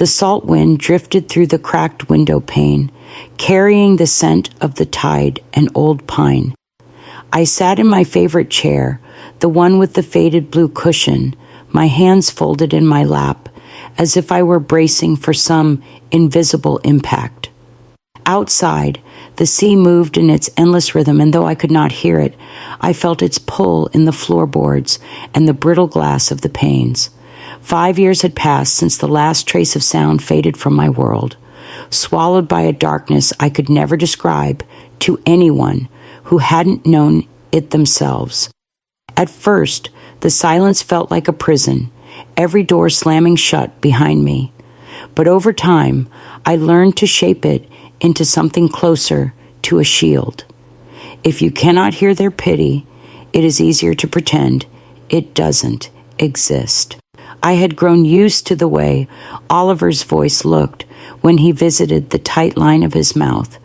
The salt wind drifted through the cracked window pane, carrying the scent of the tide and old pine. I sat in my favorite chair, the one with the faded blue cushion, my hands folded in my lap, as if I were bracing for some invisible impact. Outside, the sea moved in its endless rhythm, and though I could not hear it, I felt its pull in the floorboards and the brittle glass of the panes. 5 years had passed since the last trace of sound faded from my world, swallowed by a darkness I could never describe to anyone who hadn't known it themselves. At first, the silence felt like a prison, every door slamming shut behind me. But over time, I learned to shape it into something closer to a shield. If you cannot hear their pity, it is easier to pretend it doesn't exist. I had grown used to the way Oliver's voice looked when he visited the tight line of his mouth.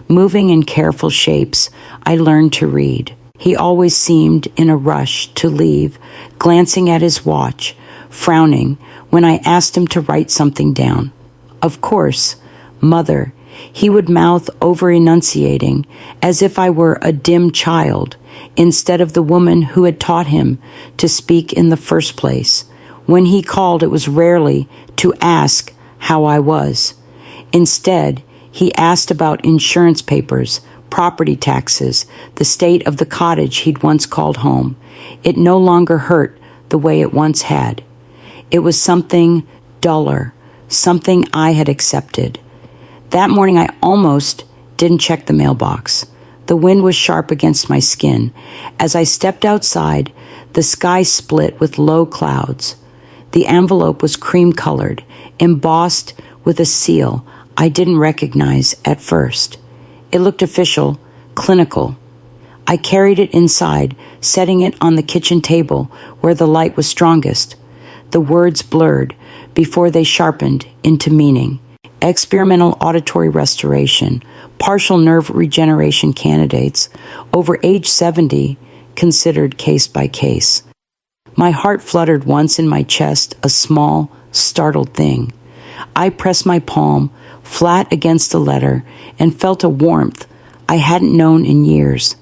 Moving in careful shapes, I learned to read. He always seemed in a rush to leave, glancing at his watch, frowning when I asked him to write something down. Of course, Mother, he would mouth over-enunciating, as if I were a dim child, instead of the woman who had taught him to speak in the first place. When he called, it was rarely to ask how I was. Instead, he asked about insurance papers, property taxes, the state of the cottage he'd once called home. It no longer hurt the way it once had. It was something duller, something I had accepted. That morning I almost didn't check the mailbox. The wind was sharp against my skin. As I stepped outside, the sky split with low clouds. The envelope was cream-colored, embossed with a seal I didn't recognize at first. It looked official, clinical. I carried it inside, setting it on the kitchen table where the light was strongest. The words blurred before they sharpened into meaning. Experimental auditory restoration, partial nerve regeneration candidates, over age 70, considered case by case. My heart fluttered once in my chest, a small, startled thing. I pressed my palm flat against the letter and felt a warmth I hadn't known in years.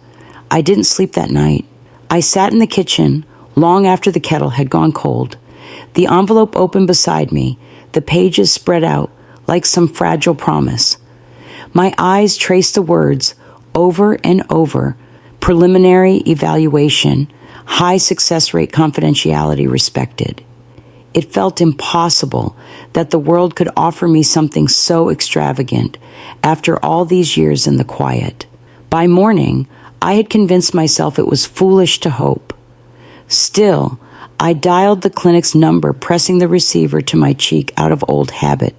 I didn't sleep that night. I sat in the kitchen long after the kettle had gone cold. The envelope opened beside me, the pages spread out like some fragile promise. My eyes traced the words over and over: preliminary evaluation, high success rate, confidentiality respected. It felt impossible that the world could offer me something so extravagant after all these years in the quiet. By morning, I had convinced myself it was foolish to hope. Still, I dialed the clinic's number, pressing the receiver to my cheek out of old habit.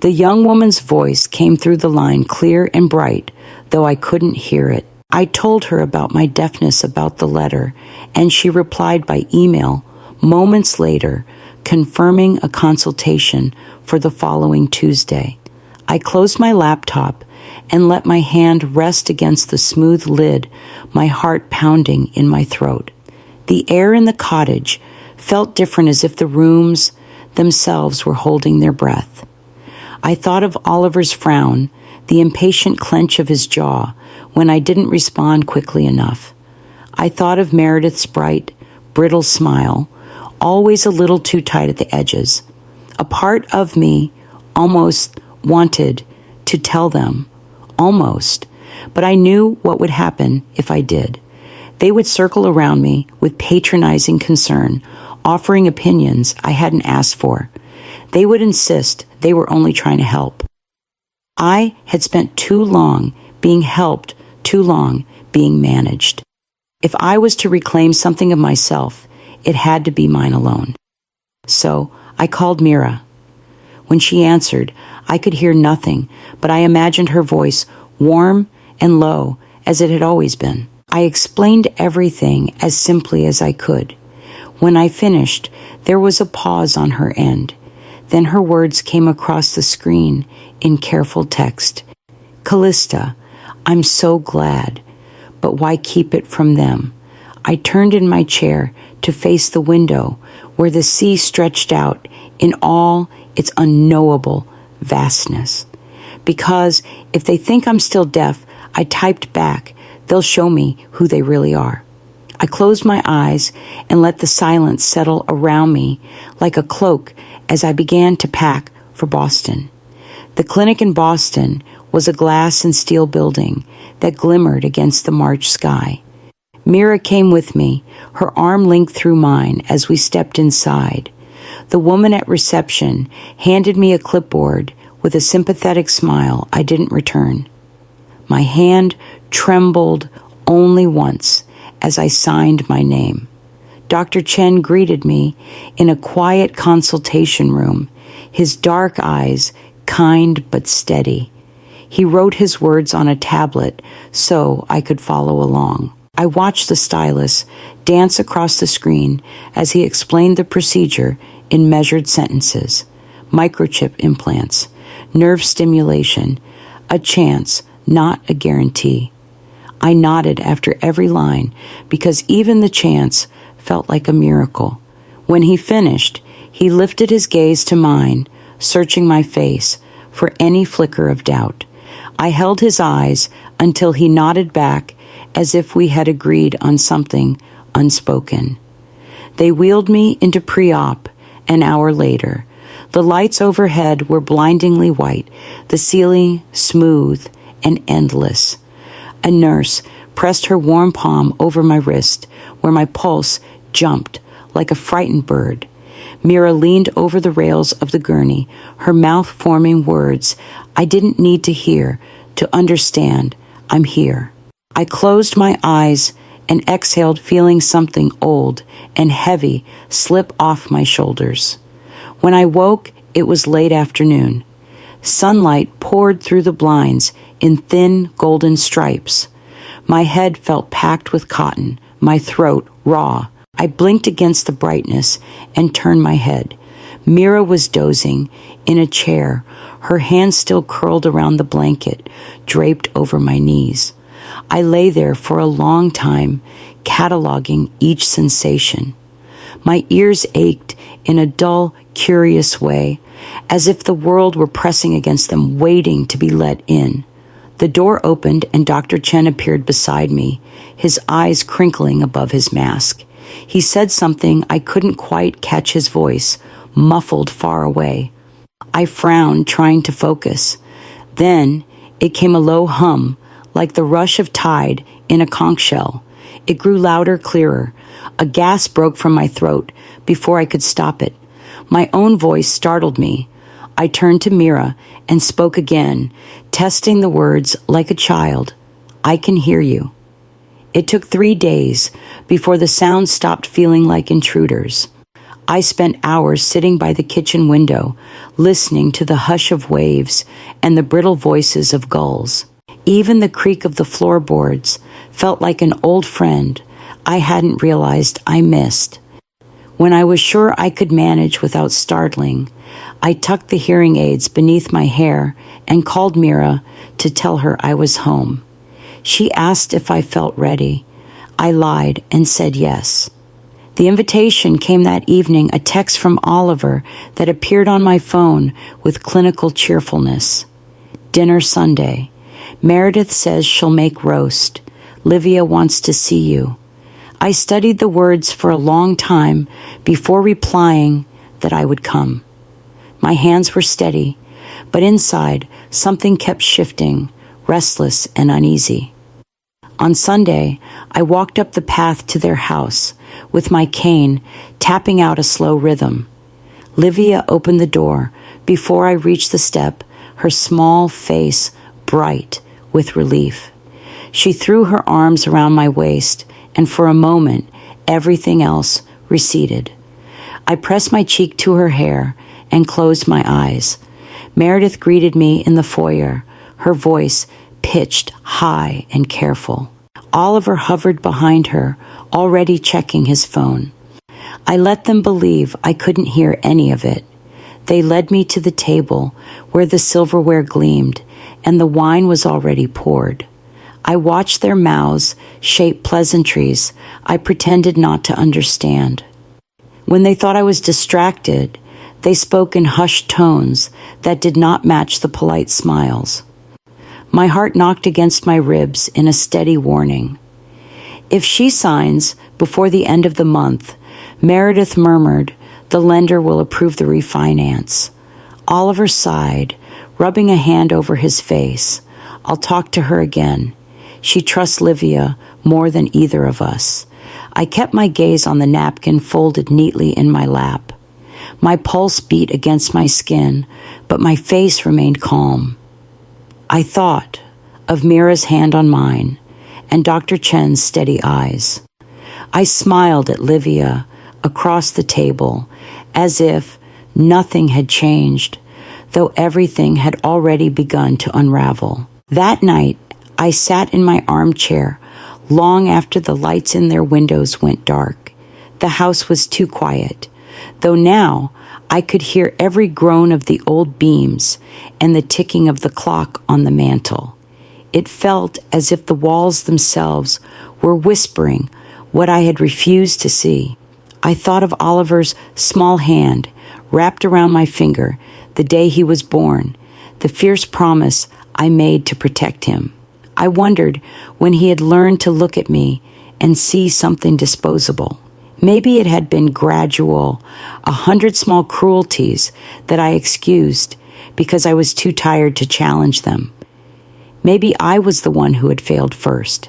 The young woman's voice came through the line clear and bright, though I couldn't hear it. I told her about my deafness about the letter, and she replied by email moments later, confirming a consultation for the following Tuesday. I closed my laptop and let my hand rest against the smooth lid, my heart pounding in my throat. The air in the cottage felt different, as if the rooms themselves were holding their breath. I thought of Oliver's frown, the impatient clench of his jaw when I didn't respond quickly enough. I thought of Meredith's bright, brittle smile, always a little too tight at the edges. A part of me almost wanted to tell them, almost, but I knew what would happen if I did. They would circle around me with patronizing concern, offering opinions I hadn't asked for. They would insist they were only trying to help. I had spent too long being helped, too long being managed. If I was to reclaim something of myself, it had to be mine alone. So I called Mira. When she answered, I could hear nothing, but I imagined her voice warm and low as it had always been. I explained everything as simply as I could. When I finished, there was a pause on her end. Then her words came across the screen in careful text. Callista, I'm so glad, but why keep it from them? I turned in my chair to face the window where the sea stretched out in all its unknowable vastness. Because if they think I'm still deaf, I typed back, they'll show me who they really are. I closed my eyes and let the silence settle around me like a cloak as I began to pack for Boston. The clinic in Boston was a glass and steel building that glimmered against the March sky. Mira came with me, her arm linked through mine as we stepped inside. The woman at reception handed me a clipboard with a sympathetic smile I didn't return. My hand trembled only once as I signed my name. Dr. Chen greeted me in a quiet consultation room, his dark eyes kind but steady. He wrote his words on a tablet so I could follow along. I watched the stylus dance across the screen as he explained the procedure in measured sentences. Microchip implants, nerve stimulation, a chance, not a guarantee. I nodded after every line because even the chance felt like a miracle. When he finished, he lifted his gaze to mine, searching my face for any flicker of doubt. I held his eyes until he nodded back as if we had agreed on something unspoken. They wheeled me into pre-op an hour later. The lights overhead were blindingly white, the ceiling smooth and endless. A nurse pressed her warm palm over my wrist, where my pulse jumped like a frightened bird. Mira leaned over the rails of the gurney, her mouth forming words I didn't need to hear to understand I'm here. I closed my eyes and exhaled, feeling something old and heavy slip off my shoulders. When I woke, it was late afternoon. Sunlight poured through the blinds in thin golden stripes. My head felt packed with cotton, my throat raw. I blinked against the brightness and turned my head. Mira was dozing in a chair, her hands still curled around the blanket draped over my knees. I lay there for a long time, cataloging each sensation. My ears ached in a dull, curious way, as if the world were pressing against them, waiting to be let in. The door opened and Dr. Chen appeared beside me, his eyes crinkling above his mask. He said something I couldn't quite catch his voice, muffled far away. I frowned, trying to focus. Then it came a low hum, like the rush of tide in a conch shell. It grew louder, clearer. A gasp broke from my throat before I could stop it. My own voice startled me. I turned to Mira and spoke again, testing the words like a child. I can hear you. It took 3 days before the sounds stopped feeling like intruders. I spent hours sitting by the kitchen window, listening to the hush of waves and the brittle voices of gulls. Even the creak of the floorboards felt like an old friend I hadn't realized I missed. When I was sure I could manage without startling, I tucked the hearing aids beneath my hair and called Mira to tell her I was home. She asked if I felt ready. I lied and said yes. The invitation came that evening, a text from Oliver that appeared on my phone with clinical cheerfulness. Dinner Sunday. Meredith says she'll make roast. Livia wants to see you. I studied the words for a long time before replying that I would come. My hands were steady, but inside something kept shifting, restless and uneasy. On Sunday, I walked up the path to their house with my cane tapping out a slow rhythm. Livia opened the door. Before I reached the step, her small face bright with relief. She threw her arms around my waist, and for a moment, everything else receded. I pressed my cheek to her hair and closed my eyes. Meredith greeted me in the foyer, her voice pitched high and careful. Oliver hovered behind her, already checking his phone. I let them believe I couldn't hear any of it. They led me to the table where the silverware gleamed and the wine was already poured. I watched their mouths shape pleasantries I pretended not to understand. When they thought I was distracted, They spoke in hushed tones that did not match the polite smiles. My heart knocked against my ribs in a steady warning. If she signs before the end of the month, Meredith murmured, the lender will approve the refinance. Oliver sighed, rubbing a hand over his face. I'll talk to her again. She trusts Livia more than either of us. I kept my gaze on the napkin folded neatly in my lap. My pulse beat against my skin, but my face remained calm. I thought of Mira's hand on mine and Dr. Chen's steady eyes. I smiled at Livia across the table as if nothing had changed, though everything had already begun to unravel. That night, I sat in my armchair long after the lights in their windows went dark. The house was too quiet, though now I could hear every groan of the old beams and the ticking of the clock on the mantel. It felt as if the walls themselves were whispering what I had refused to see. I thought of Oliver's small hand wrapped around my finger the day he was born, the fierce promise I made to protect him. I wondered when he had learned to look at me and see something disposable. Maybe it had been gradual, 100 small cruelties that I excused because I was too tired to challenge them. Maybe I was the one who had failed first.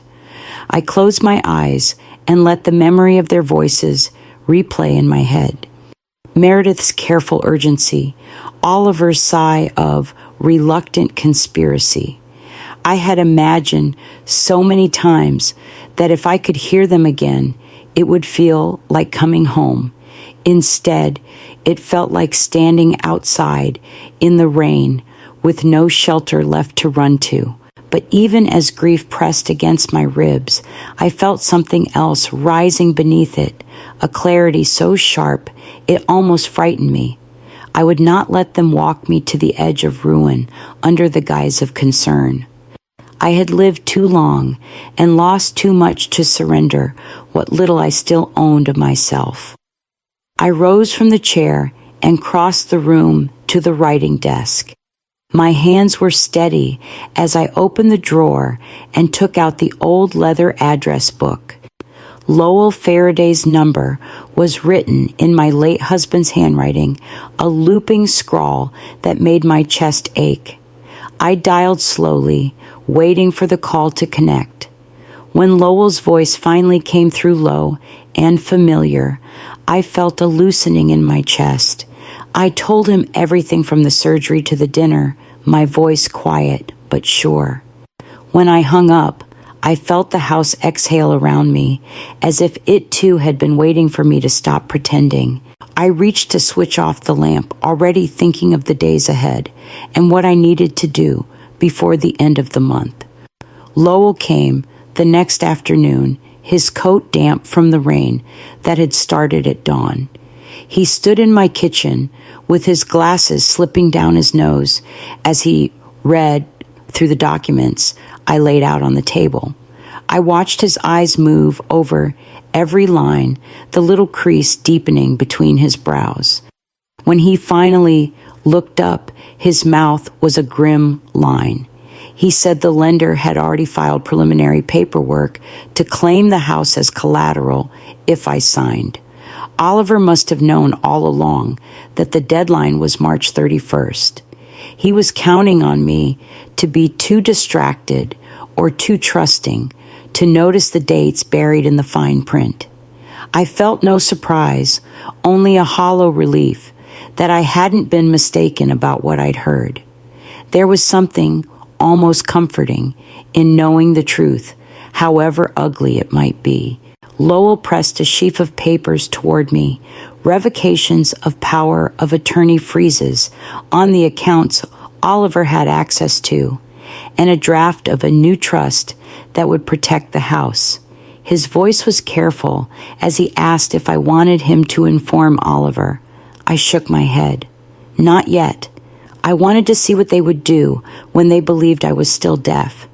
I closed my eyes and let the memory of their voices replay in my head. Meredith's careful urgency, Oliver's sigh of reluctant conspiracy. I had imagined so many times that if I could hear them again, it would feel like coming home. Instead, it felt like standing outside in the rain with no shelter left to run to. But even as grief pressed against my ribs, I felt something else rising beneath it, a clarity so sharp it almost frightened me. I would not let them walk me to the edge of ruin under the guise of concern. I had lived too long and lost too much to surrender what little I still owned of myself. I rose from the chair and crossed the room to the writing desk. My hands were steady as I opened the drawer and took out the old leather address book. Lowell Faraday's number was written in my late husband's handwriting, a looping scrawl that made my chest ache. I dialed slowly, waiting for the call to connect. When Lowell's voice finally came through low and familiar, I felt a loosening in my chest. I told him everything from the surgery to the dinner, my voice quiet but sure. When I hung up, I felt the house exhale around me, as if it too had been waiting for me to stop pretending. I reached to switch off the lamp, already thinking of the days ahead and what I needed to do before the end of the month. Lowell came the next afternoon, his coat damp from the rain that had started at dawn. He stood in my kitchen with his glasses slipping down his nose as he read through the documents I laid out on the table. I watched his eyes move over every line, the little crease deepening between his brows. When he finally looked up, his mouth was a grim line. He said the lender had already filed preliminary paperwork to claim the house as collateral if I signed. Oliver must have known all along that the deadline was March 31st. He was counting on me to be too distracted or too trusting to notice the dates buried in the fine print. I felt no surprise, only a hollow relief that I hadn't been mistaken about what I'd heard. There was something almost comforting in knowing the truth, however ugly it might be. Lowell pressed a sheaf of papers toward me, revocations of power of attorney freezes on the accounts Oliver had access to, and a draft of a new trust that would protect the house. His voice was careful as he asked if I wanted him to inform Oliver. I shook my head. Not yet. I wanted to see what they would do when they believed I was still deaf.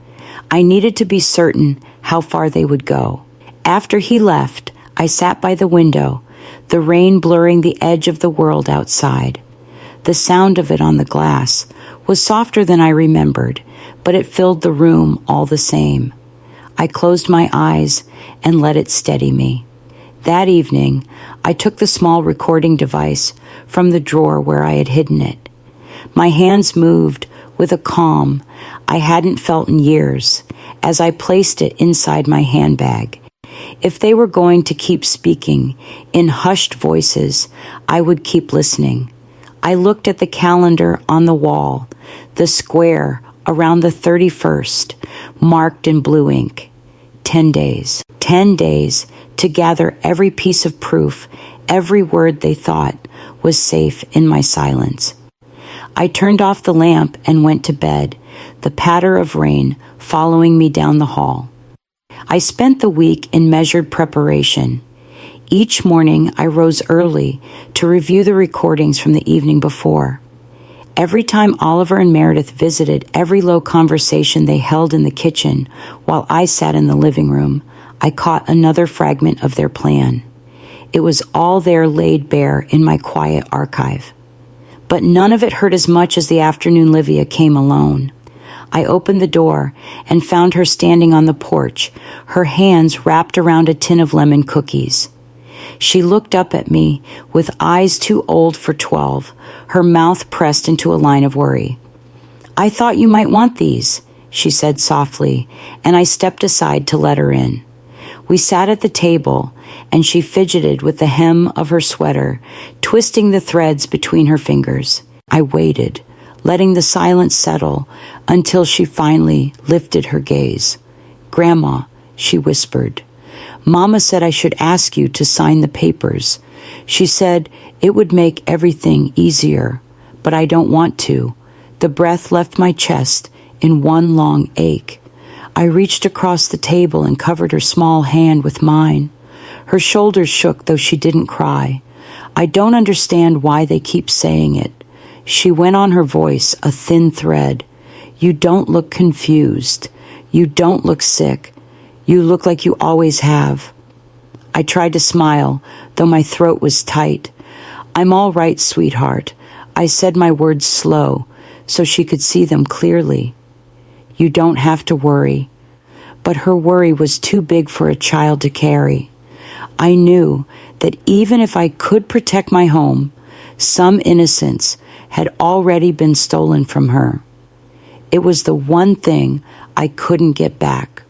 I needed to be certain how far they would go. After he left, I sat by the window, the rain blurring the edge of the world outside. The sound of it on the glass was softer than I remembered, but it filled the room all the same. I closed my eyes and let it steady me. That evening, I took the small recording device from the drawer where I had hidden it. My hands moved with a calm I hadn't felt in years as I placed it inside my handbag. If they were going to keep speaking in hushed voices, I would keep listening. I looked at the calendar on the wall, the square around the 31st, marked in blue ink. 10 days. 10 days to gather every piece of proof, every word they thought was safe in my silence. I turned off the lamp and went to bed, the patter of rain following me down the hall. I spent the week in measured preparation. Each morning I rose early to review the recordings from the evening before. Every time Oliver and Meredith visited every low conversation they held in the kitchen while I sat in the living room, I caught another fragment of their plan. It was all there laid bare in my quiet archive. But none of it hurt as much as the afternoon Livia came alone. I opened the door and found her standing on the porch, her hands wrapped around a tin of lemon cookies. She looked up at me with eyes too old for 12, her mouth pressed into a line of worry. "I thought you might want these," she said softly, and I stepped aside to let her in. We sat at the table, and she fidgeted with the hem of her sweater, twisting the threads between her fingers. I waited, letting the silence settle until she finally lifted her gaze. "Grandma," she whispered, "Mama said I should ask you to sign the papers. She said it would make everything easier, but I don't want to." The breath left my chest in one long ache. I reached across the table and covered her small hand with mine. Her shoulders shook, though she didn't cry. "I don't understand why they keep saying it." She went on, her voice a thin thread. "You don't look confused. You don't look sick. You look like you always have." I tried to smile, though my throat was tight. "I'm all right, sweetheart." I said my words slow, so she could see them clearly. "You don't have to worry." But her worry was too big for a child to carry. I knew that even if I could protect my home, some innocence had already been stolen from her. It was the one thing I couldn't get back.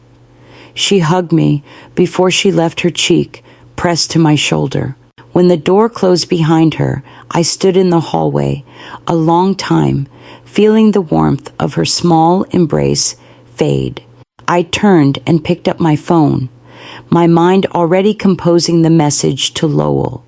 She hugged me before she left, her cheek pressed to my shoulder. When the door closed behind her, I stood in the hallway a long time, feeling the warmth of her small embrace fade. I turned and picked up my phone, my mind already composing the message to Lowell.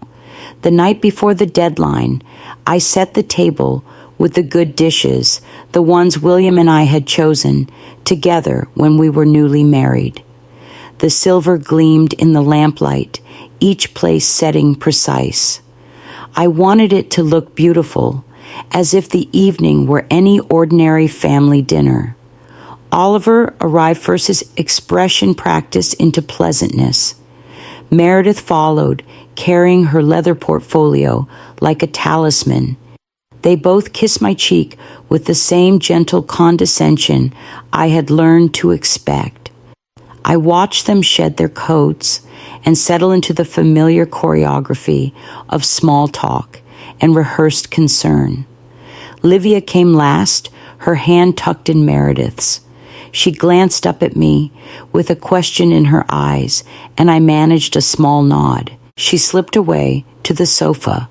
The night before the deadline, I set the table with the good dishes, the ones William and I had chosen together when we were newly married. The silver gleamed in the lamplight, each place setting precise. I wanted it to look beautiful, as if the evening were any ordinary family dinner. Oliver arrived first, his expression practiced into pleasantness. Meredith followed, carrying her leather portfolio like a talisman. They both kissed my cheek with the same gentle condescension I had learned to expect. I watched them shed their coats and settle into the familiar choreography of small talk and rehearsed concern. Livia came last, her hand tucked in Meredith's. She glanced up at me with a question in her eyes, and I managed a small nod. She slipped away to the sofa,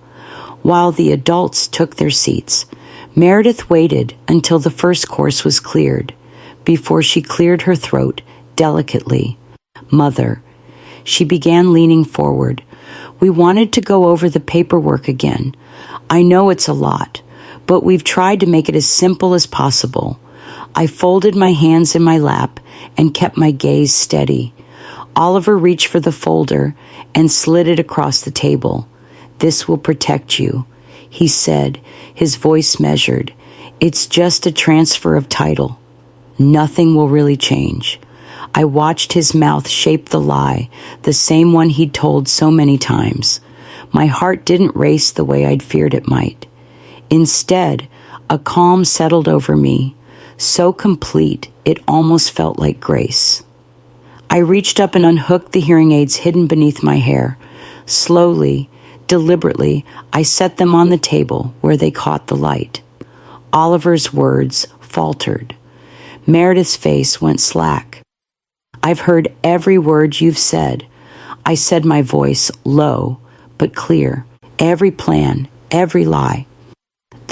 while the adults took their seats. Meredith waited until the first course was cleared, before she cleared her throat delicately. "Mother," she began, leaning forward, "we wanted to go over the paperwork again. I know it's a lot, but we've tried to make it as simple as possible." I folded my hands in my lap and kept my gaze steady. Oliver reached for the folder and slid it across the table. "This will protect you," he said, his voice measured. "It's just a transfer of title. Nothing will really change." I watched his mouth shape the lie, the same one he'd told so many times. My heart didn't race the way I'd feared it might. Instead, a calm settled over me, so complete it almost felt like grace. I reached up and unhooked the hearing aids hidden beneath my hair. Slowly, deliberately, I set them on the table where they caught the light. Oliver's words faltered. Meredith's face went slack. "I've heard every word you've said." I said, my voice low but clear. "Every plan, every lie."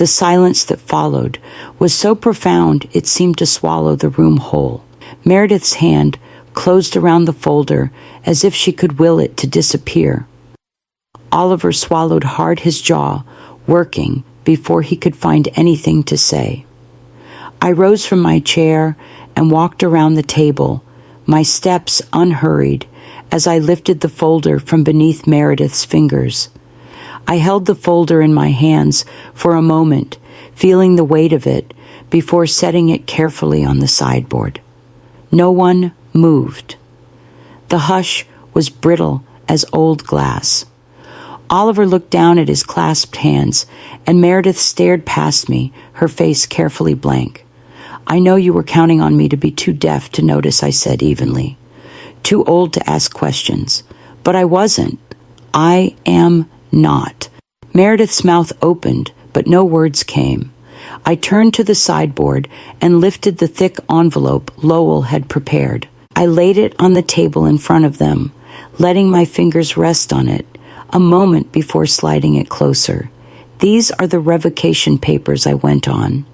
The silence that followed was so profound it seemed to swallow the room whole. Meredith's hand closed around the folder as if she could will it to disappear. Oliver swallowed hard, his jaw working before he could find anything to say. I rose from my chair and walked around the table, my steps unhurried as I lifted the folder from beneath Meredith's fingers. I held the folder in my hands for a moment, feeling the weight of it before setting it carefully on the sideboard. No one moved. The hush was brittle as old glass. Oliver looked down at his clasped hands, and Meredith stared past me, her face carefully blank. "I know you were counting on me to be too deaf to notice," I said evenly. "Too old to ask questions. But I wasn't. I am not." Meredith's mouth opened, but no words came. I turned to the sideboard and lifted the thick envelope Lowell had prepared. I laid it on the table in front of them, letting my fingers rest on it, a moment before sliding it closer. "These are the revocation papers," I went on.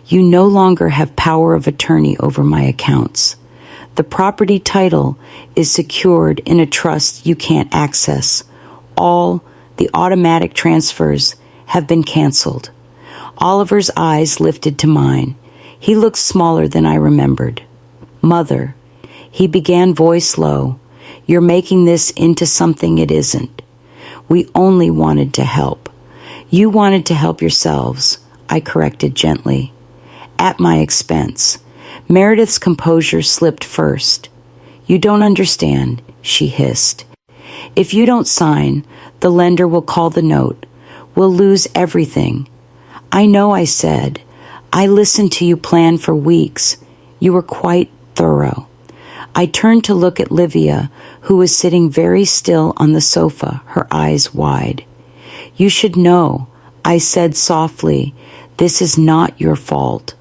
"You no longer have power of attorney over my accounts. The property title is secured in a trust you can't access. All the automatic transfers have been canceled." Oliver's eyes lifted to mine. He looked smaller than I remembered. "Mother," he began, voice low, "you're making this into something it isn't. We only wanted to help. You wanted to help yourselves," I corrected gently. "At my expense." Meredith's composure slipped first. "You don't understand," she hissed. "If you don't sign, the lender will call the note. We'll lose everything." "I know," I said. "I listened to you plan for weeks. You were quite thorough." I turned to look at Livia, who was sitting very still on the sofa, her eyes wide. "You should know," I said softly, "this is not your fault."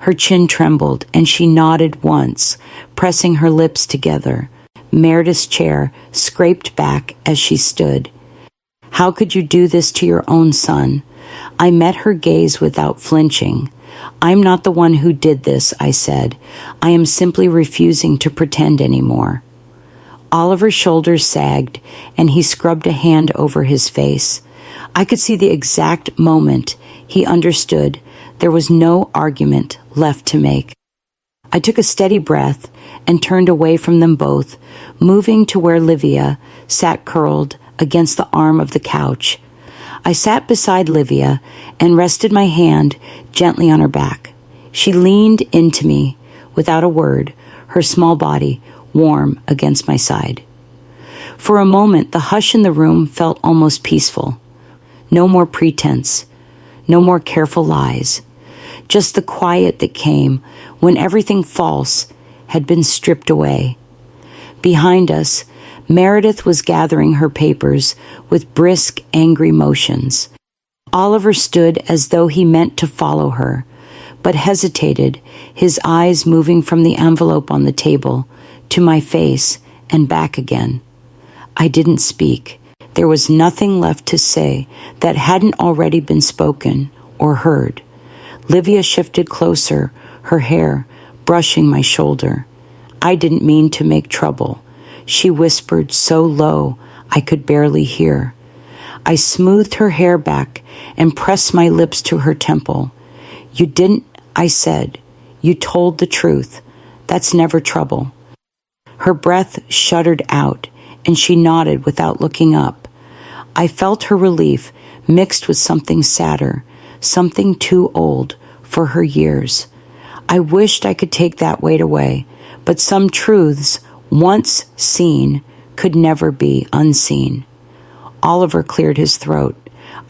Her chin trembled, and she nodded once, pressing her lips together. Meredith's chair scraped back as she stood. "How could you do this to your own son?" I met her gaze without flinching. "I'm not the one who did this," I said. "I am simply refusing to pretend anymore." Oliver's shoulders sagged, and he scrubbed a hand over his face. I could see the exact moment he understood there was no argument left to make. I took a steady breath and turned away from them both, moving to where Livia sat curled against the arm of the couch. I sat beside Livia and rested my hand gently on her back. She leaned into me without a word, her small body warm against my side. For a moment, the hush in the room felt almost peaceful. No more pretense, no more careful lies, just the quiet that came when everything false had been stripped away. Behind us, Meredith was gathering her papers with brisk, angry motions. Oliver stood as though he meant to follow her, but hesitated, his eyes moving from the envelope on the table to my face and back again. I didn't speak. There was nothing left to say that hadn't already been spoken or heard. Livia shifted closer, her hair brushing my shoulder. "I didn't mean to make trouble," she whispered so low I could barely hear. I smoothed her hair back and pressed my lips to her temple. "You didn't," I said. "You told the truth. That's never trouble." Her breath shuddered out, and she nodded without looking up. I felt her relief mixed with something sadder, something too old for her years. I wished I could take that weight away, but some truths, once seen, could never be unseen. Oliver cleared his throat.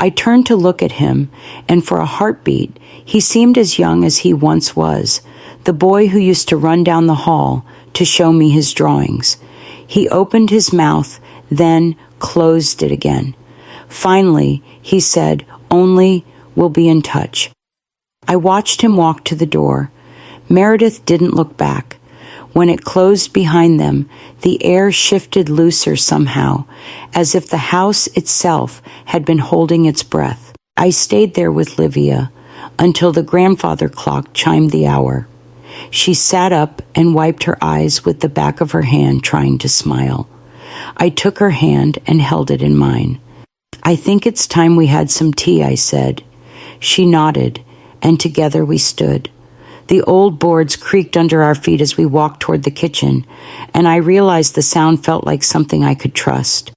I turned to look at him, and for a heartbeat, he seemed as young as he once was, the boy who used to run down the hall to show me his drawings. He opened his mouth, then closed it again. Finally, he said, "Only we'll be in touch." I watched him walk to the door. Meredith didn't look back. When it closed behind them, the air shifted looser somehow, as if the house itself had been holding its breath. I stayed there with Livia until the grandfather clock chimed the hour. She sat up and wiped her eyes with the back of her hand, trying to smile. I took her hand and held it in mine. "I think it's time we had some tea," I said. She nodded, and together we stood. The old boards creaked under our feet as we walked toward the kitchen, and I realized the sound felt like something I could trust.